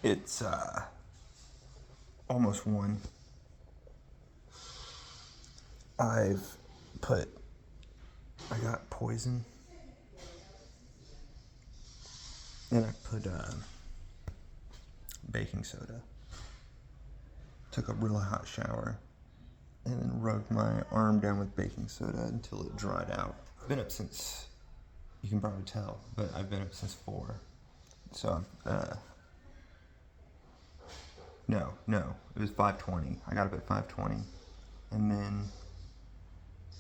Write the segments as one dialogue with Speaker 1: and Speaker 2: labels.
Speaker 1: It's almost 1. I got poison, and I put baking soda. Took a really hot shower, and then rubbed my arm down with baking soda until it dried out. I've been up since, you can probably tell, but I've been up since 4. So, no, it was 5:20. I got up at 5:20, and then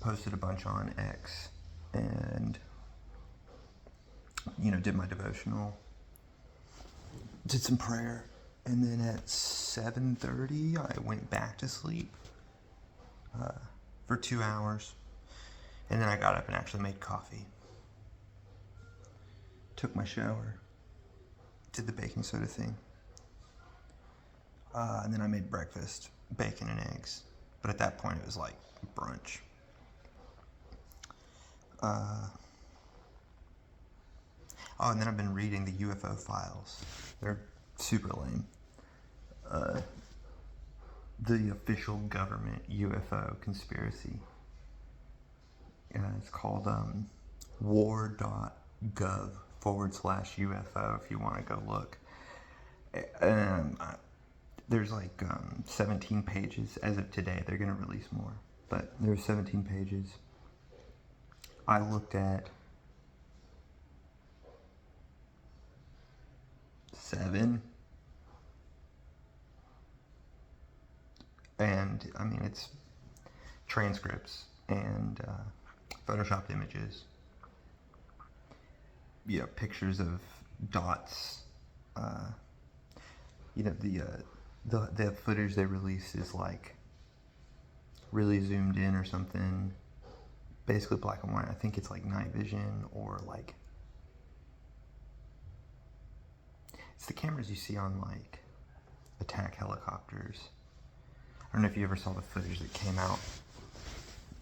Speaker 1: posted a bunch on X, and, did my devotional, did some prayer, and then at 7:30, I went back to sleep for 2 hours, and then I got up and actually made coffee. Took my shower, did the baking soda thing, and then I made breakfast, bacon and eggs, but at that point it was like brunch. And then I've been reading the UFO files. They're super lame. The official government UFO conspiracy. It's called war.gov/UFO if you want to go look. There's like 17 pages. As of today, they're going to release more. But there's 17 pages. I looked at 7. And, it's transcripts and photoshopped images. Pictures of dots. The footage they release is like really zoomed in or something. Basically black and white. I think it's like night vision, or like it's the cameras you see on like attack helicopters. I don't know if you ever saw the footage that came out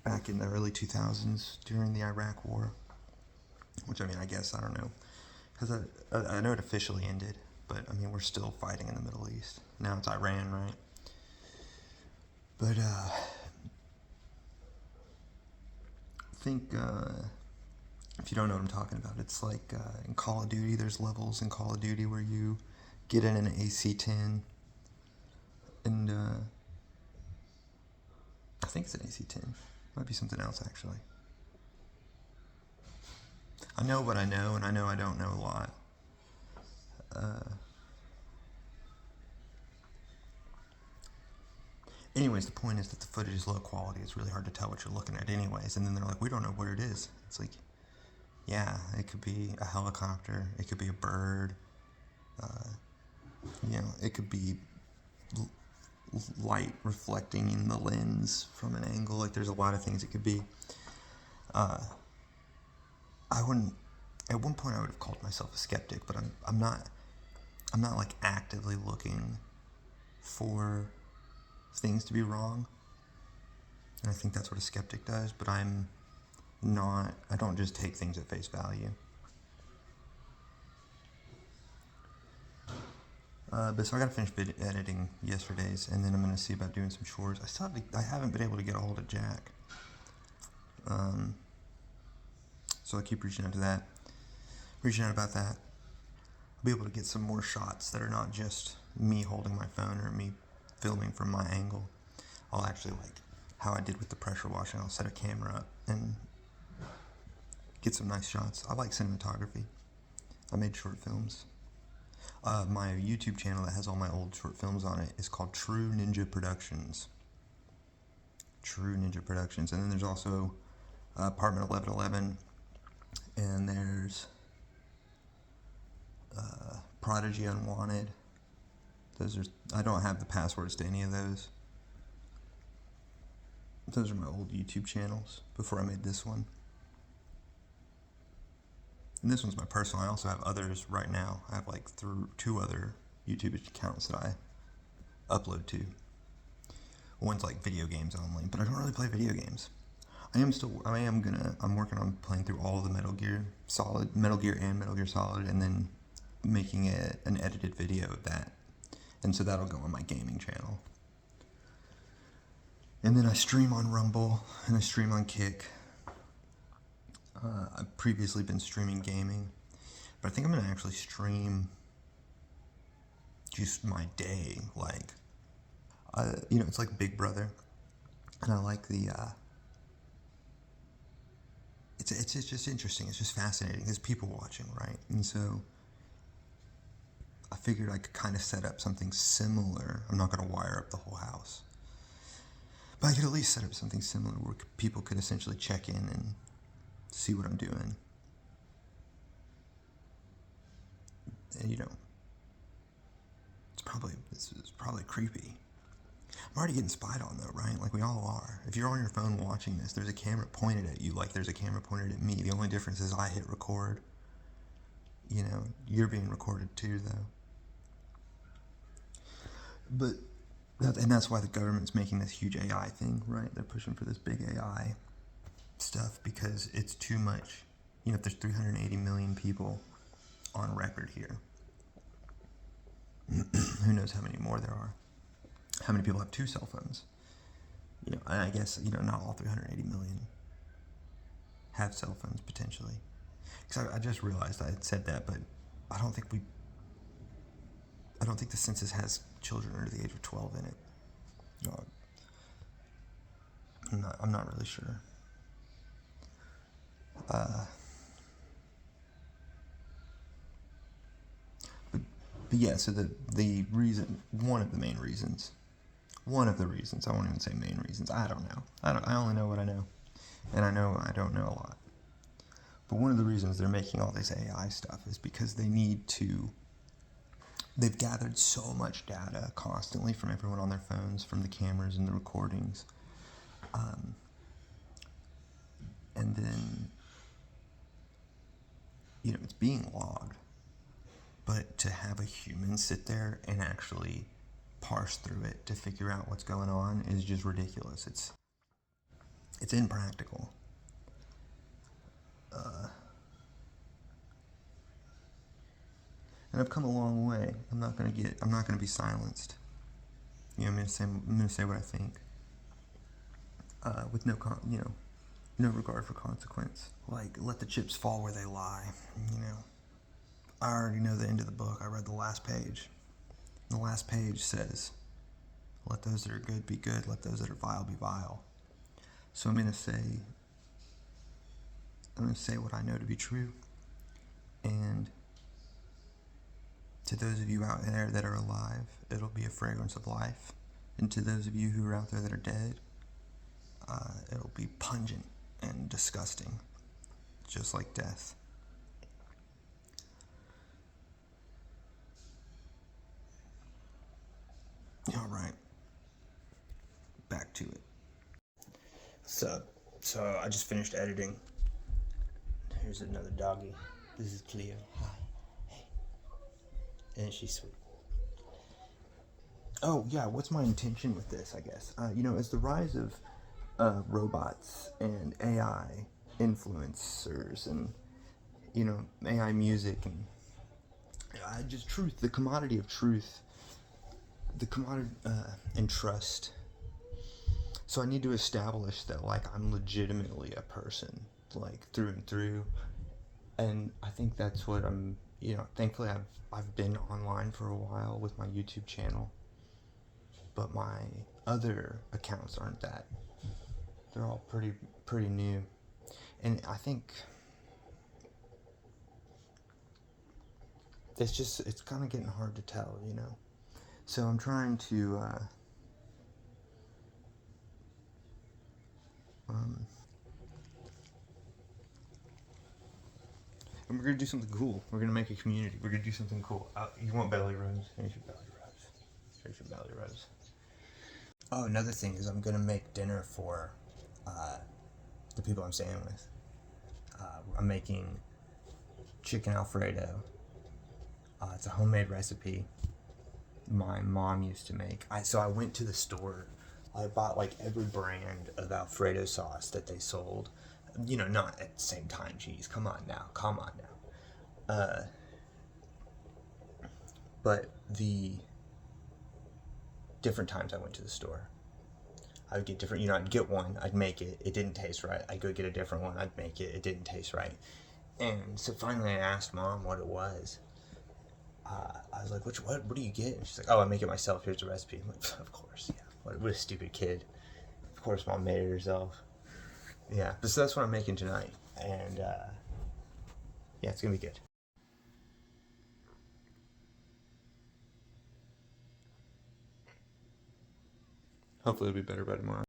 Speaker 1: back in the early 2000s during the Iraq War, which I guess, I don't know, because I know it officially ended, but we're still fighting in the Middle East. Now it's Iran, right? But I think if you don't know what I'm talking about, it's like in Call of Duty, there's levels in Call of Duty where you get in an AC-10, and I think it's an AC-10. Might be something else, actually. I know what I know, and I know I don't know a lot. Anyways, the point is that the footage is low quality. It's really hard to tell what you're looking at anyways. And then they're like, we don't know what it is. It's like, yeah, it could be a helicopter. It could be a bird. It could be light reflecting in the lens from an angle. Like, there's a lot of things it could be. At one point I would have called myself a skeptic, but I'm not like actively looking for things to be wrong. And I think that's what a skeptic does, but I don't just take things at face value. But so I gotta finish editing yesterday's, and then I'm gonna see about doing some chores. I haven't been able to get a hold of Jack. So I keep reaching out about that. I'll be able to get some more shots that are not just me holding my phone or me filming from my angle. I'll actually, like how I did with the pressure washing, I'll set a camera up and get some nice shots. I like cinematography. I made short films. My YouTube channel that has all my old short films on it is called True Ninja Productions. And then there's also Apartment 1111, and there's Prodigy Unwanted. I don't have the passwords to any of those. Those are my old YouTube channels before I made this one. And this one's my personal. I also have others right now. I have like 2 other YouTube accounts that I upload to. One's like video games only, but I don't really play video games. I'm working on playing through all of the Metal Gear and Metal Gear Solid, and then making an edited video of that. And so that'll go on my gaming channel. And then I stream on Rumble, and I stream on Kick. I've previously been streaming gaming, but I think I'm going to actually stream just my day. Like, it's like Big Brother. And I like the, it's just interesting. It's just fascinating. There's people watching, right? And so I figured I could kind of set up something similar. I'm not going to wire up the whole house, but I could at least set up something similar where people could essentially check in and see what I'm doing. And, this is probably creepy. I'm already getting spied on though, right? Like we all are. If you're on your phone watching this, there's a camera pointed at you like there's a camera pointed at me. The only difference is I hit record. You're being recorded too though. And that's why the government's making this huge AI thing, right? They're pushing for this big AI stuff because it's too much. If there's 380 million people on record here, who knows how many more there are? How many people have 2 cell phones? And I guess, not all 380 million have cell phones potentially. Because I just realized I had said that, but I don't think the census has children under the age of 12 in it. I'm not really sure. But yeah, so the reason, one of the reasons, I won't even say main reasons, I don't know. I only know what I know. And I know I don't know a lot. But one of the reasons they're making all this AI stuff is because they've gathered so much data constantly from everyone on their phones, from the cameras and the recordings. And then, it's being logged. But to have a human sit there and actually parse through it to figure out what's going on is just ridiculous. It's impractical. And I've come a long way. I'm not gonna be silenced. I'm gonna say what I think. With no regard for consequence. Like, let the chips fall where they lie. I already know the end of the book. I read the last page. The last page says, let those that are good be good, let those that are vile be vile. So I'm going to say what I know to be true. And to those of you out there that are alive, it'll be a fragrance of life. And to those of you who are out there that are dead, it'll be pungent and disgusting, just like death. All right, back to it. So I just finished editing. Here's another doggy. This is Cleo. Hi. Hey. And she's sweet. Oh yeah, what's my intention with this? I guess as the rise of robots and AI influencers and AI music and the commodity of truth. The commodity and trust. So I need to establish that I'm legitimately a person, through and through. And I think that's what I'm. Thankfully I've been online for a while with my YouTube channel, but my other accounts aren't that. They're all pretty new, and I think it's kind of getting hard to tell, So I'm trying to and we're gonna do something cool. We're gonna make a community. We're gonna do something cool. You want belly rubs? Here's your belly rubs. Here's your belly rubs. Oh, another thing is I'm gonna make dinner for the people I'm staying with. I'm making chicken Alfredo. It's a homemade recipe my mom used to make. So I went to the store I bought like every brand of Alfredo sauce that they sold. You know, not at the same time. Geez, come on now, come on now. But the different times I went to the store, I would get different. You know, I'd get one, I'd make it. It didn't taste right. I'd go get a different one. I'd make it. It didn't taste right. And so finally, I asked Mom what it was. I was like, what do you get? And she's like, oh, I make it myself. Here's the recipe. I'm like, of course, yeah. What a stupid kid. Of course, Mom made it herself. Yeah, but so that's what I'm making tonight. And yeah, it's going to be good. Hopefully it'll be better by tomorrow.